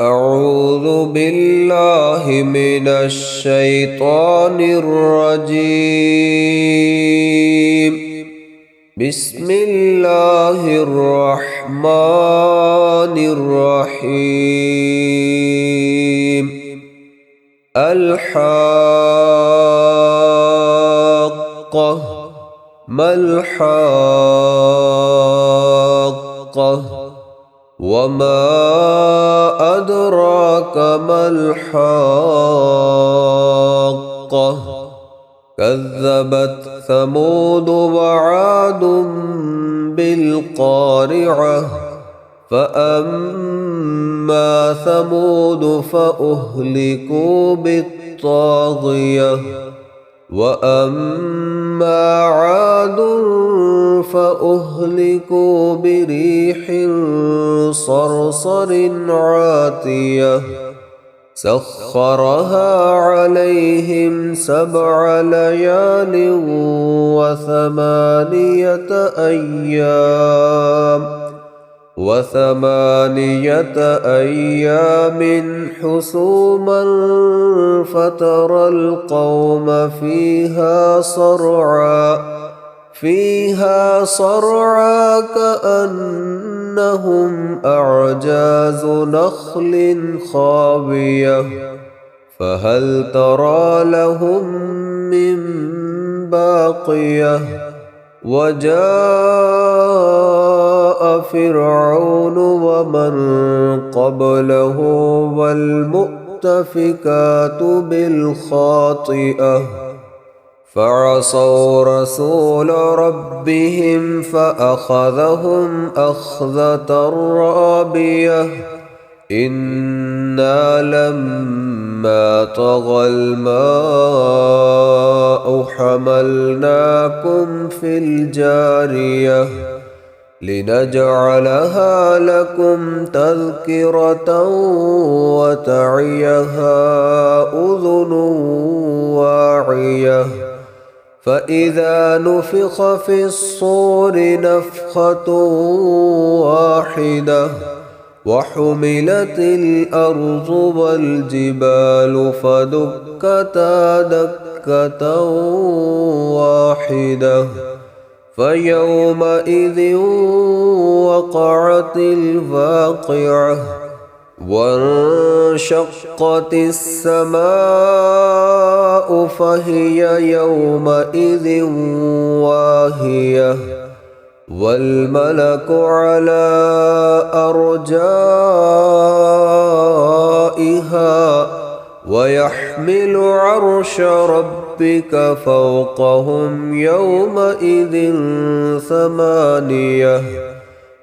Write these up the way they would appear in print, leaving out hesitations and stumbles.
أعوذ بالله من الشيطان الرجيم. بسم الله الرحمن الرحيم. الحاقة ما الحاقة وما أدراك ما الحاقة كذبت ثمود وعاد بالقارعة فأما ثمود فأهلكوا بالطاغية وأما عاد فأهلكوا بريح صرصر عاتية سخرها عليهم 7 ليال وثمانية أيام حسوما فترى القوم فيها صرعى كأنهم أعجاز نخل خاوية فهل ترى لهم من باقية وجاء فرعون ومن قبله والمؤتفكات بالخاطئة فعصوا رسول ربهم فأخذهم أخذة رابية إنا لما طغى الماء حملناكم في الجارية لنجعلها لكم تذكرة وتعيها أذن واعية فإذا نفخ في الصور نفخة واحدة وحملت الأرض والجبال فدكتا دكة واحدة فيومئذ وقعت الواقعة وانشقت السماء فهي يومئذ واهية والملك على أرجائها ويحمل عرش ربك فوقهم يومئذ 8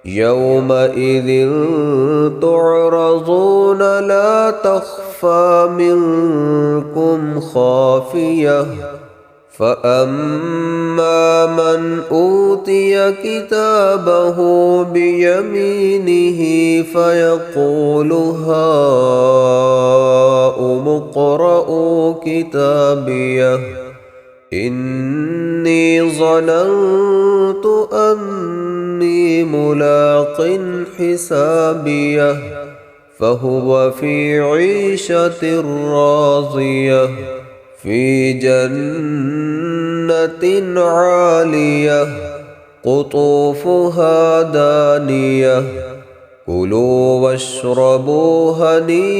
يومئذ تعرضون لا تخفى منكم خافية فأما من أوتي كتابه بيمينه فيقول هاؤم اقرءوا كتابيه إني ظننت أني ملاق حسابيه فهو في عيشة راضية في جنة عالية قطوفها دانية كلوا واشربوا هنيئا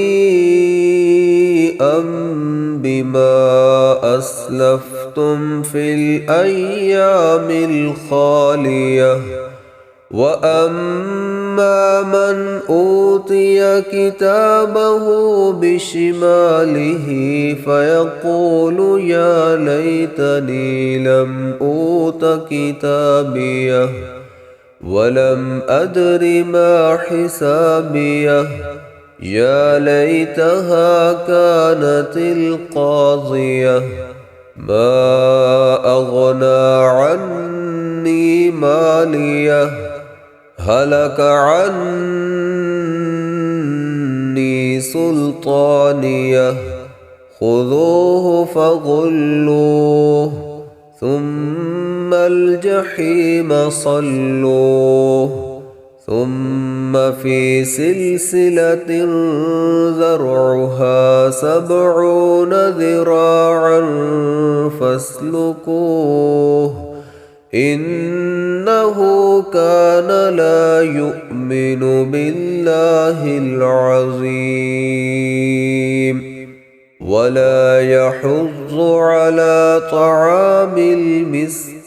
بما أسلفتم في الأيام الخالية وأما من أوتي كتابه بشماله فيقول يا ليتني لم أوت كتابيه ولم أدر ما حسابيه يا ليتها كانت القاضية ما أغنى عني ماليه هلك عني سلطانيه خذوه فغلوه ثم الجحيم صلوه ثم في سلسلة ذرعها 70 ذراعا فاسلكوه إنه كان لا يؤمن بالله العظيم ولا يحض على طعام المسكين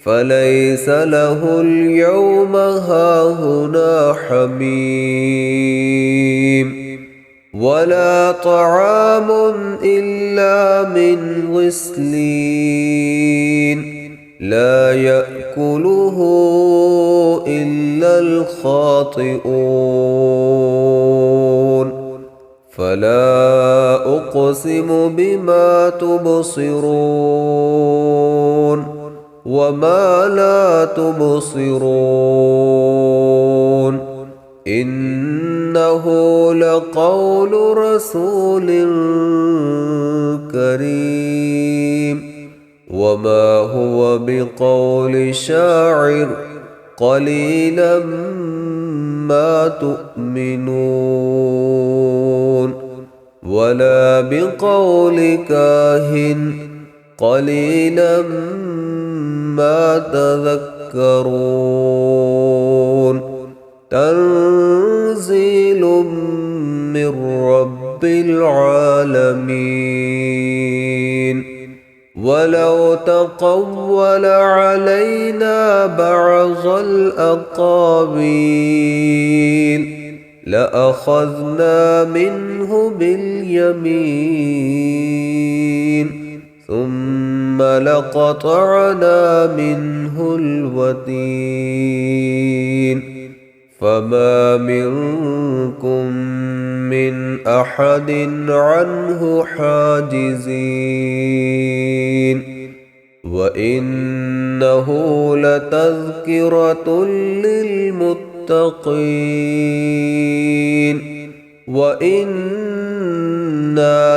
فليس له اليوم هاهنا حميم ولا طعام إلا من غسلين لا يأكله إلا الخاطئون فلا أقسم بما تبصرون وما لا تبصرون إنه لقول رسول كريم وما هو بقول شاعر قليلا ما تؤمنون ولا بقول كاهن قليلا ما تذكرون تنزيل من رب العالمين ولو تقول علينا بعض الأقاويل لأخذنا منه باليمين ثم لقطعنا منه الوتين فما منكم من أحد عنه حاجزين وإنه لتذكرة للمتقين وإنا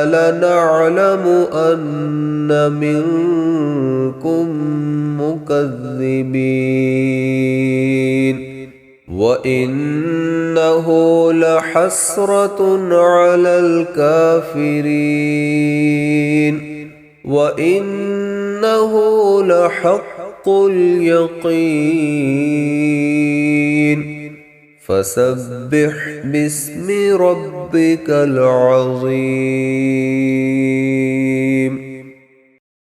لنعلم أن منكم مكذبين وإنه لحسرة على الكافرين وإنه لحق اليقين فسبح باسم ربك العظيم.